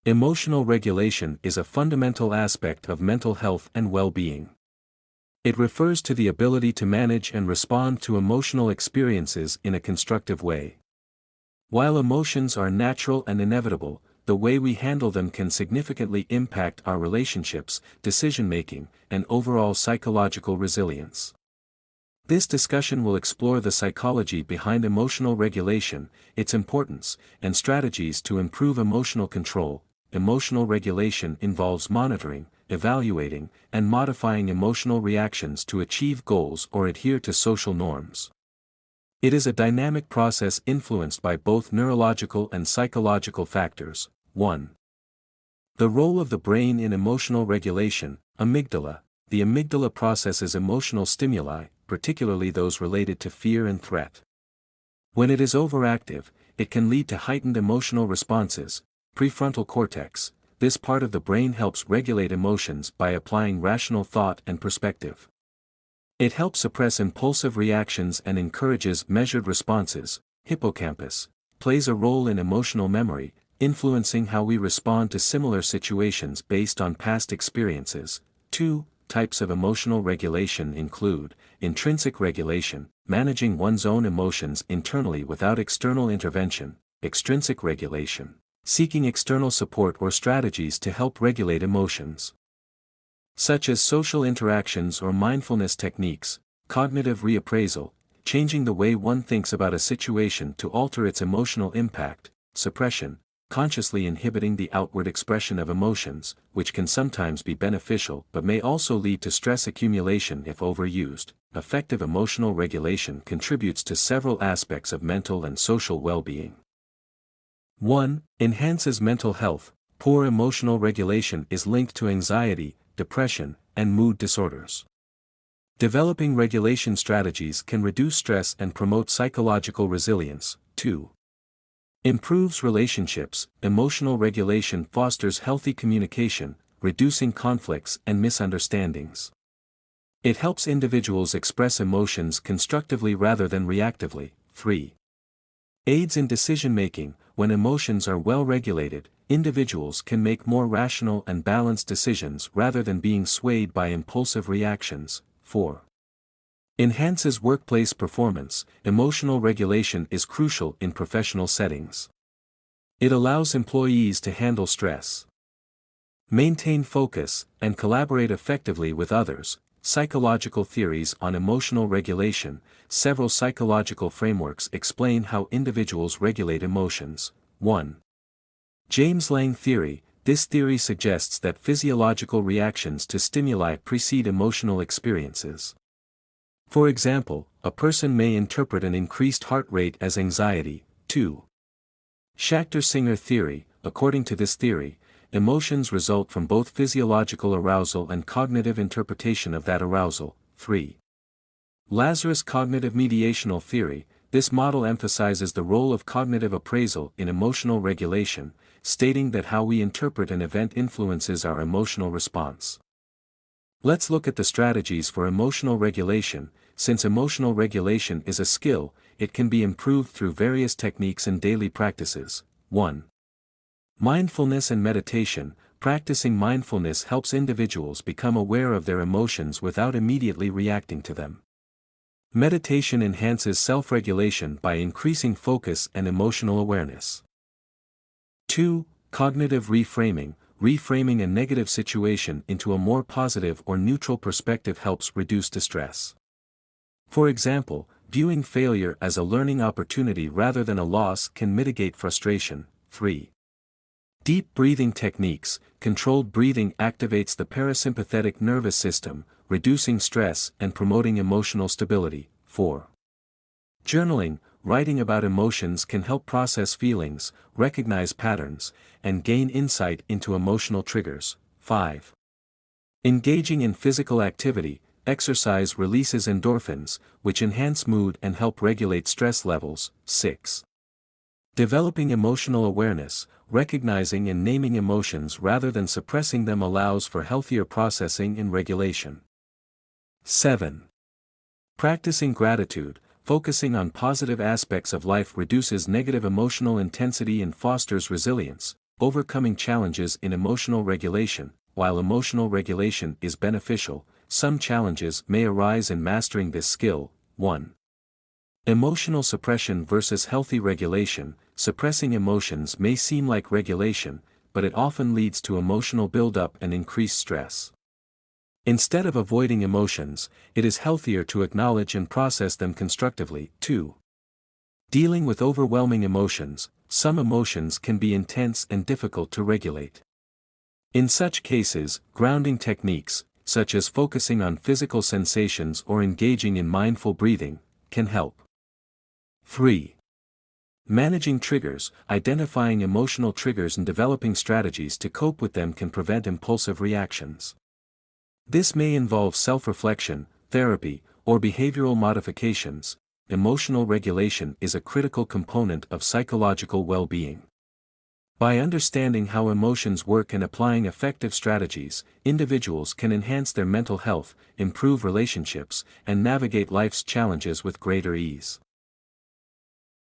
Emotional regulation is a fundamental aspect of mental health and well-being. It refers to the ability to manage and respond to emotional experiences in a constructive way. While emotions are natural and inevitable, the way we handle them can significantly impact our relationships, decision-making, and overall psychological resilience. This discussion will explore the psychology behind emotional regulation, its importance, and strategies to improve emotional control. Emotional regulation involves monitoring, evaluating, and modifying emotional reactions to achieve goals or adhere to social norms. It is a dynamic process influenced by both neurological and psychological factors. 1. The role of the brain in emotional regulation. Amygdala. The amygdala processes emotional stimuli, particularly those related to fear and threat. When it is overactive, it can lead to heightened emotional responses. Prefrontal cortex. This part of the brain helps regulate emotions by applying rational thought and perspective. It helps suppress impulsive reactions and encourages measured responses. Hippocampus plays a role in emotional memory, influencing how we respond to similar situations based on past experiences. 2. Types of emotional regulation include intrinsic regulation, managing one's own emotions internally without external intervention. Extrinsic regulation, seeking external support or strategies to help regulate emotions, such as social interactions or mindfulness techniques. Cognitive reappraisal, changing the way one thinks about a situation to alter its emotional impact. Suppression, consciously inhibiting the outward expression of emotions, which can sometimes be beneficial but may also lead to stress accumulation if overused. Effective emotional regulation contributes to several aspects of mental and social well-being. 1. Enhances mental health. Poor emotional regulation is linked to anxiety, depression, and mood disorders. Developing regulation strategies can reduce stress and promote psychological resilience. 2. Improves relationships. Emotional regulation fosters healthy communication, reducing conflicts and misunderstandings. It helps individuals express emotions constructively rather than reactively. 3. Aids in decision-making. When emotions are well regulated, individuals can make more rational and balanced decisions rather than being swayed by impulsive reactions. 4. Enhances workplace performance. Emotional regulation is crucial in professional settings. It allows employees to handle stress, maintain focus, and collaborate effectively with others. Psychological theories on emotional regulation. Several psychological frameworks explain how individuals regulate emotions. 1. James Lange theory. This theory suggests that physiological reactions to stimuli precede emotional experiences. For example, a person may interpret an increased heart rate as anxiety. 2. Schachter-Singer theory. According to this theory, emotions result from both physiological arousal and cognitive interpretation of that arousal. 3. Lazarus cognitive mediational theory. This model emphasizes the role of cognitive appraisal in emotional regulation, stating that how we interpret an event influences our emotional response. Let's look at the strategies for emotional regulation. Since emotional regulation is a skill, it can be improved through various techniques and daily practices. 1. Mindfulness and meditation. Practicing mindfulness helps individuals become aware of their emotions without immediately reacting to them. Meditation enhances self-regulation by increasing focus and emotional awareness. 2. Cognitive reframing. Reframing a negative situation into a more positive or neutral perspective helps reduce distress. For example, viewing failure as a learning opportunity rather than a loss can mitigate frustration. 3. Deep breathing techniques. Controlled breathing activates the parasympathetic nervous system, reducing stress and promoting emotional stability. 4. Journaling. Writing about emotions can help process feelings, recognize patterns, and gain insight into emotional triggers. 5. Engaging in physical activity. Exercise releases endorphins, which enhance mood and help regulate stress levels. 6. Developing emotional awareness. Recognizing and naming emotions rather than suppressing them allows for healthier processing and regulation. 7. Practicing gratitude. Focusing on positive aspects of life reduces negative emotional intensity and fosters resilience. overcoming challenges in emotional regulation. While emotional regulation is beneficial, some challenges may arise in mastering this skill. 1. Emotional suppression versus healthy regulation. Suppressing emotions may seem like regulation, but it often leads to emotional buildup and increased stress. Instead of avoiding emotions, it is healthier to acknowledge and process them constructively. 2. Dealing with overwhelming emotions. Some emotions can be intense and difficult to regulate. In such cases, grounding techniques, such as focusing on physical sensations or engaging in mindful breathing, can help. 3. Managing triggers. Identifying emotional triggers and developing strategies to cope with them can prevent impulsive reactions. This may involve self-reflection, therapy, or behavioral modifications. Emotional regulation is a critical component of psychological well-being. By understanding how emotions work and applying effective strategies, individuals can enhance their mental health, improve relationships, and navigate life's challenges with greater ease.